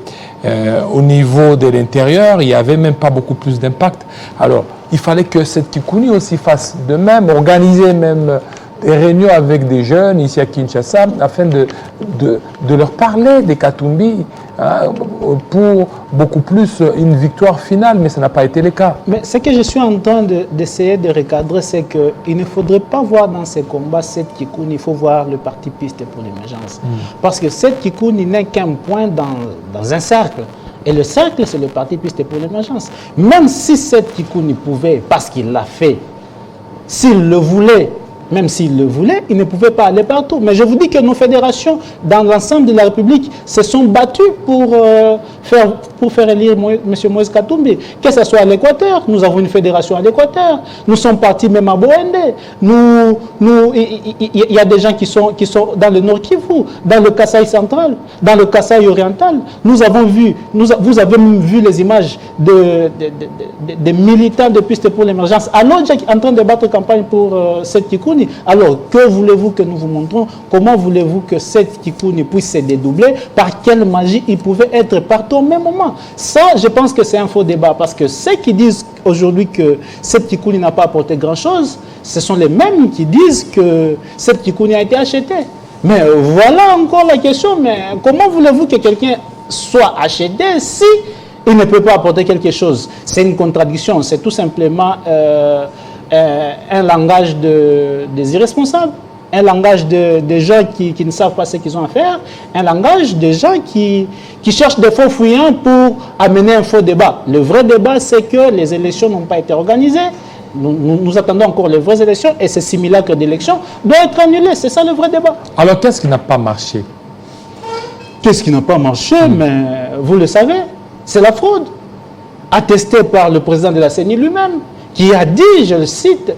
Au niveau de l'intérieur, il n'y avait même pas beaucoup plus d'impact. Alors, il fallait que cette Kikouni aussi fasse de même, organiser même des réunions avec des jeunes ici à Kinshasa afin de leur parler des Katumbi pour beaucoup plus une victoire finale, mais ça n'a pas été le cas.
Mais ce que je suis en train d'essayer de recadrer, c'est qu'il ne faudrait pas voir dans ces combats cette Kikouni, il faut voir le parti Piste pour l'émergence. Parce que cette Kikouni n'est qu'un point dans un cercle. Et le cercle, c'est le parti Piste pour l'émergence. Même si cette Kikouni pouvait, parce qu'il l'a fait, s'il le voulait, même s'il le voulait, il ne pouvait pas aller partout. Mais je vous dis que nos fédérations, dans l'ensemble de la République, se sont battues pour faire élire M. Moïse Katumbi. Que ce soit à l'Équateur, nous avons une fédération à l'Équateur. Nous sommes partis même à Boende. Il y a des gens qui sont dans le Nord Kivu, dans le Kasaï central, dans le Kasaï oriental. Vous avez vu les images des militants de Piste pour l'émergence à Lodja en train de battre campagne pour cette Kikouni. Alors, que voulez-vous que nous vous montrons? Comment voulez-vous que cette Kikouni puisse se dédoubler? Par quelle magie il pouvait être partout au même moment? Ça, je pense que c'est un faux débat, parce que ceux qui disent aujourd'hui que cette Kikouni n'a pas apporté grand-chose, ce sont les mêmes qui disent que cette Kikouni a été achetée. Mais voilà encore la question, mais comment voulez-vous que quelqu'un soit acheté si il ne peut pas apporter quelque chose? C'est une contradiction, c'est tout simplement un langage des irresponsables, un langage des gens qui ne savent pas ce qu'ils ont à faire, un langage des gens qui cherchent des faux fuyants pour amener un faux débat. Le vrai débat, c'est que les élections n'ont pas été organisées. Nous attendons encore les vraies élections et ces simulacres d'élections doivent être annulés. C'est ça le vrai débat.
Alors, qu'est-ce qui n'a pas marché?
Qu'est-ce qui n'a pas marché? Mais vous le savez, c'est la fraude. Attestée par le président de la CENI lui-même, qui a dit, je le cite,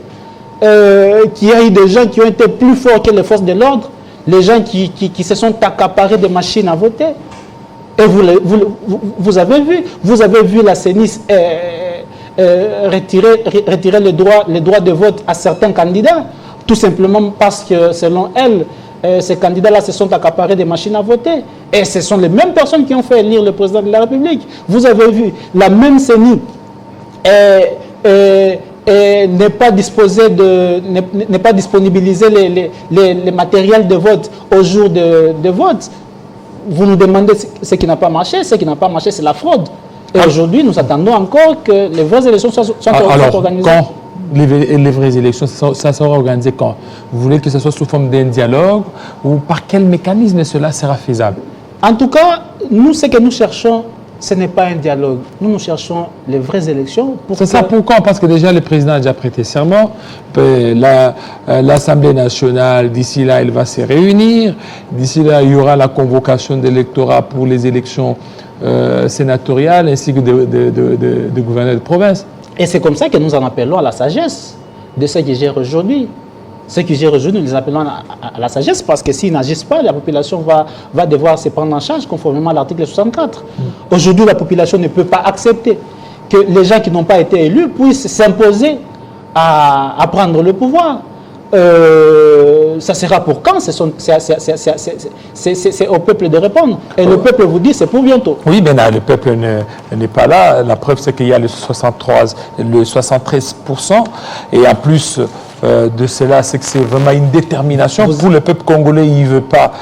qu'il y a eu des gens qui ont été plus forts que les forces de l'ordre, les gens qui se sont accaparés des machines à voter. Et vous avez vu la CENI retirer les droits de vote à certains candidats, tout simplement parce que, selon elle, ces candidats-là se sont accaparés des machines à voter. Et ce sont les mêmes personnes qui ont fait élire le président de la République. Vous avez vu, la même CENI n'est pas disponibiliser les matériels de vote au jour de vote. Vous nous demandez ce qui n'a pas marché. Ce qui n'a pas marché, c'est la fraude. Et aujourd'hui, nous attendons encore que les vraies élections soient organisées.
Quand les vraies élections, ça sera organisé quand? Vous voulez que ce soit sous forme d'un dialogue ou par quel mécanisme cela sera faisable?
En tout cas, nous, ce que nous cherchons, ce n'est pas un dialogue. Nous cherchons les vraies élections.
C'est ça, pourquoi? Parce que déjà, le président a déjà prêté serment. L'Assemblée nationale, d'ici là, elle va se réunir. D'ici là, il y aura la convocation d'électorat pour les élections sénatoriales ainsi que de gouverneurs de province.
Et c'est comme ça que nous en appelons à la sagesse de ceux qui gèrent aujourd'hui. Ceux qui gèrent aujourd'hui, nous les appelons à la sagesse parce que s'ils n'agissent pas, la population va devoir se prendre en charge conformément à l'article 64. Aujourd'hui, la population ne peut pas accepter que les gens qui n'ont pas été élus puissent s'imposer à prendre le pouvoir. Ça sera pour quand? C'est au peuple de répondre. Et le peuple vous dit c'est pour bientôt.
Oui, mais là, le peuple n'est pas là. La preuve, c'est qu'il y a le 73%. Et en plus de cela, c'est que c'est vraiment une détermination. Pour le peuple congolais, il veut pas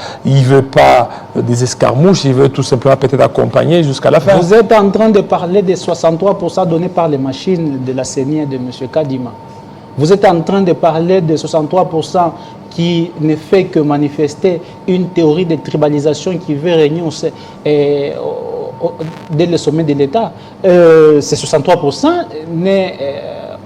des escarmouches, il veut tout simplement peut-être accompagner jusqu'à la fin.
Vous êtes en train de parler des 63% donnés par les machines de la CENI et de M. Kadima. Vous êtes en train de parler de 63% qui ne fait que manifester une théorie de tribalisation qui veut régner dès le sommet de l'État. Ces 63% n'est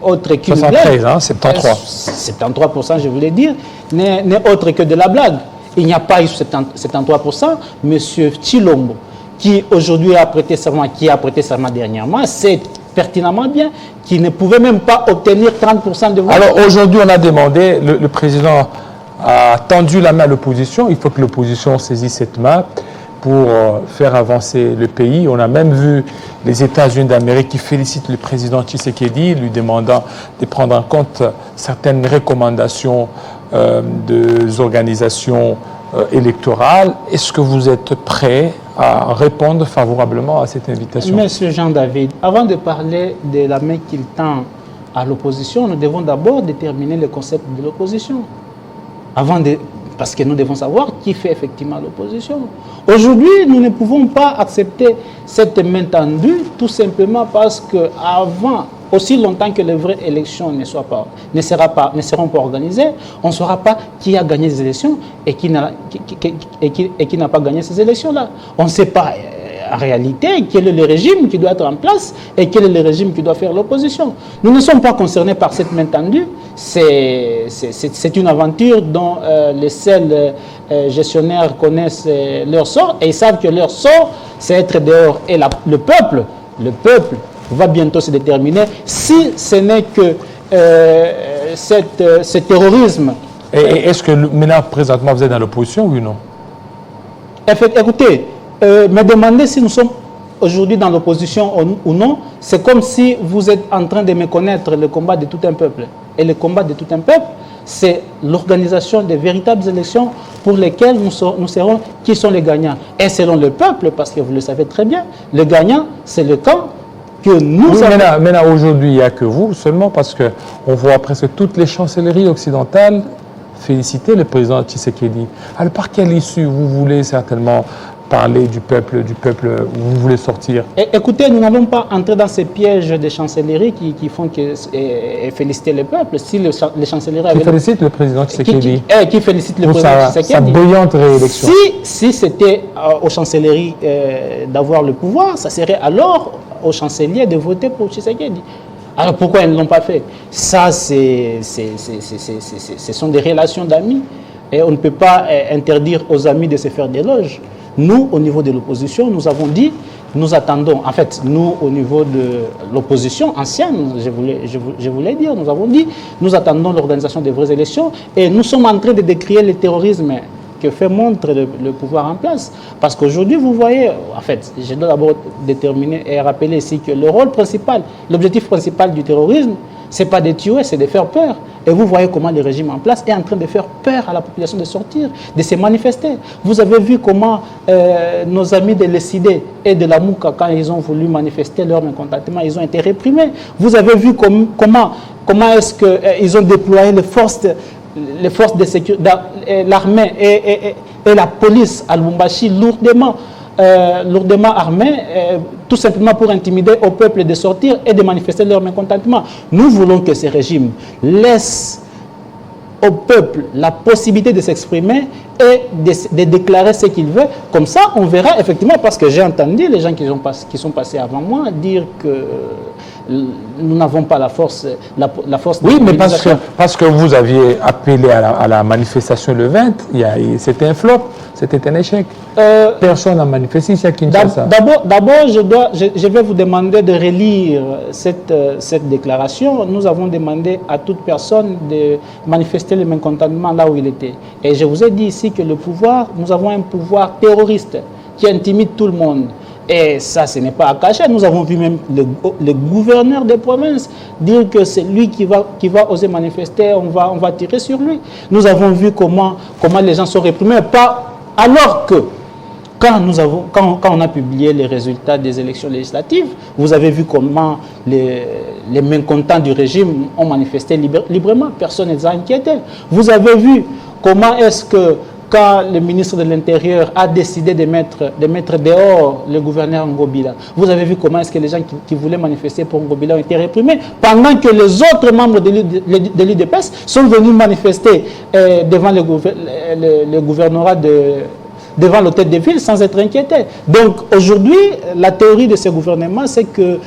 autre qu'une blague.
73, hein, 73.
73%, je voulais dire, n'est autre que de la blague. Il n'y a pas eu 73%. M. Tshilombo, qui aujourd'hui a prêté serment, dernièrement, c'est pertinemment bien, qui ne pouvait même pas obtenir 30% de voix.
Alors aujourd'hui, on a demandé, le président a tendu la main à l'opposition. Il faut que l'opposition saisisse cette main pour faire avancer le pays. On a même vu les États-Unis d'Amérique qui félicitent le président Tshisekedi, lui demandant de prendre en compte certaines recommandations des organisations électorales. Est-ce que vous êtes prêt à répondre favorablement à cette invitation?
Monsieur Jean-David, avant de parler de la main qu'il tend à l'opposition, nous devons d'abord déterminer le concept de l'opposition. Parce que nous devons savoir qui fait effectivement l'opposition. Aujourd'hui, nous ne pouvons pas accepter cette main tendue tout simplement parce qu'avant, aussi longtemps que les vraies élections ne seront pas organisées, on ne saura pas qui a gagné les élections et qui n'a pas gagné ces élections-là. On ne sait pas en réalité quel est le régime qui doit être en place et quel est le régime qui doit faire l'opposition. Nous ne sommes pas concernés par cette main tendue. C'est une aventure dont les seuls gestionnaires connaissent leur sort et ils savent que leur sort, c'est être dehors. Et le peuple va bientôt se déterminer si ce n'est que ce terrorisme.
Et est-ce que maintenant, présentement, vous êtes dans l'opposition, oui ou non?
Écoutez, me demander si nous sommes aujourd'hui dans l'opposition ou non, c'est comme si vous êtes en train de méconnaître le combat de tout un peuple. Et le combat de tout un peuple, c'est l'organisation de véritables élections pour lesquelles nous saurons qui sont les gagnants. Et selon le peuple, parce que vous le savez très bien, le gagnant, c'est le camp que nous avons.
Maintenant, aujourd'hui, il n'y a que vous seulement, parce qu'on voit presque toutes les chancelleries occidentales féliciter le président Tshisekedi. Alors, par quelle issue vous voulez certainement parler du peuple, vous voulez sortir?
Écoutez, nous n'allons pas entrer dans ces pièges des chancelleries qui font féliciter le peuple. Si les chancelleries
qui félicite le président Tshisekedi.
Qui félicite le président Tshisekedi.
Sa brillante réélection.
Si c'était aux chancelleries d'avoir le pouvoir, ça serait alors aux chanceliers de voter pour Tshisekedi. Alors pourquoi ils ne l'ont pas fait? Ça, ce sont des relations d'amis. Et on ne peut pas interdire aux amis de se faire des loges. Nous, au niveau de l'opposition, nous avons dit, nous attendons, en fait, nous, au niveau de l'opposition ancienne, je voulais dire, nous avons dit, nous attendons l'organisation des vraies élections et nous sommes en train de décrire le terrorisme que fait montre le pouvoir en place. Parce qu'aujourd'hui, vous voyez, en fait, je dois d'abord déterminer et rappeler ici que le rôle principal, l'objectif principal du terrorisme, ce n'est pas de tuer, c'est de faire peur. Et vous voyez comment le régime en place est en train de faire peur à la population de sortir, de se manifester. Vous avez vu comment nos amis de l'ESID et de la Mouka, quand ils ont voulu manifester leur mécontentement, ils ont été réprimés. Vous avez vu comment est-ce qu'ils ont déployé les forces de sécurité, l'armée et la police à Lubumbashi lourdement armés, tout simplement pour intimider au peuple de sortir et de manifester leur mécontentement. Nous voulons que ce régime laisse au peuple la possibilité de s'exprimer et de déclarer ce qu'il veut. Comme ça, on verra effectivement, parce que j'ai entendu les gens qui sont passés avant moi dire que nous n'avons pas la force
Oui,
de
mais
mobilisation.
parce que vous aviez appelé à la manifestation le 20, c'était un flop, c'était un échec. Personne n'a manifesté ici à Kinshasa.
D'abord, je vais vous demander de relire cette déclaration. Nous avons demandé à toute personne de manifester le mécontentement là où il était. Et je vous ai dit ici que le pouvoir, nous avons un pouvoir terroriste qui intimide tout le monde. Et ça, ce n'est pas à cacher. Nous avons vu même le gouverneur des provinces dire que c'est lui qui va oser manifester, on va tirer sur lui. Nous avons vu comment les gens sont réprimés. Alors que quand on a publié les résultats des élections législatives, vous avez vu comment les mécontents du régime ont manifesté librement. Personne ne les a inquiétés. Vous avez vu comment est-ce que quand le ministre de l'Intérieur a décidé de mettre dehors le gouverneur Ngobila, vous avez vu comment est-ce que les gens qui voulaient manifester pour Ngobila ont été réprimés, pendant que les autres membres de l'UDPS sont venus manifester devant le gouvernorat devant l'hôtel de ville sans être inquiétés. Donc aujourd'hui, la théorie de ce gouvernement, c'est que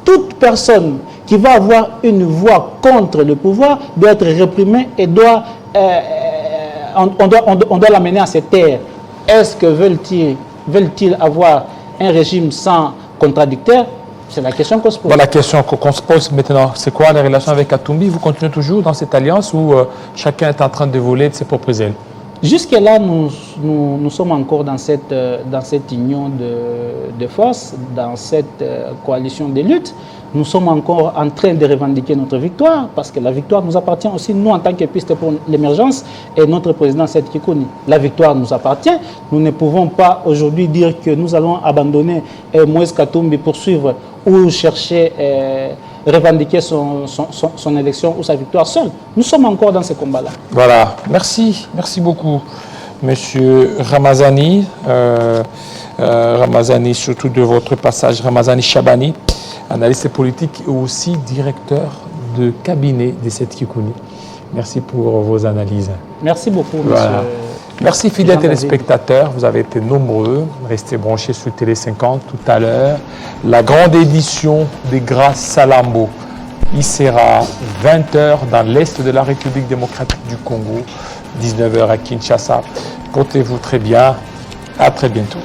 toute personne qui va avoir une voix contre le pouvoir doit être réprimée et on doit l'amener à se taire. Est-ce que veulent-ils avoir un régime sans contradicteur? C'est la question qu'on se pose.
Bon, la question qu'on se pose maintenant, c'est quoi la relation avec Katumbi? Vous continuez toujours dans cette alliance où chacun est en train de voler de ses propres ailes?
Jusque-là, nous sommes encore dans cette union de forces, dans cette coalition de lutte. Nous sommes encore en train de revendiquer notre victoire, parce que la victoire nous appartient aussi, nous, en tant que piste pour l'émergence, et notre président Seth Kikouni. La victoire nous appartient. Nous ne pouvons pas aujourd'hui dire que nous allons abandonner Moïse Katumbi pour suivre ou chercher revendiquer son élection ou sa victoire seul. Nous sommes encore dans ce combat-là.
Voilà. Merci beaucoup, Monsieur Ramazani. Ramazani, surtout de votre passage, Ramazani Chabani, analyste politique et aussi directeur de cabinet de Seth Kikouni. Merci pour vos analyses.
Merci beaucoup,
voilà.
Monsieur.
Merci, fidèles téléspectateurs. Vous avez été nombreux. Restez branchés sur Télé 50 tout à l'heure. La grande édition des Grâces Salambo. Il sera 20h dans l'Est de la République démocratique du Congo, 19h à Kinshasa. Portez-vous très bien. À très bientôt.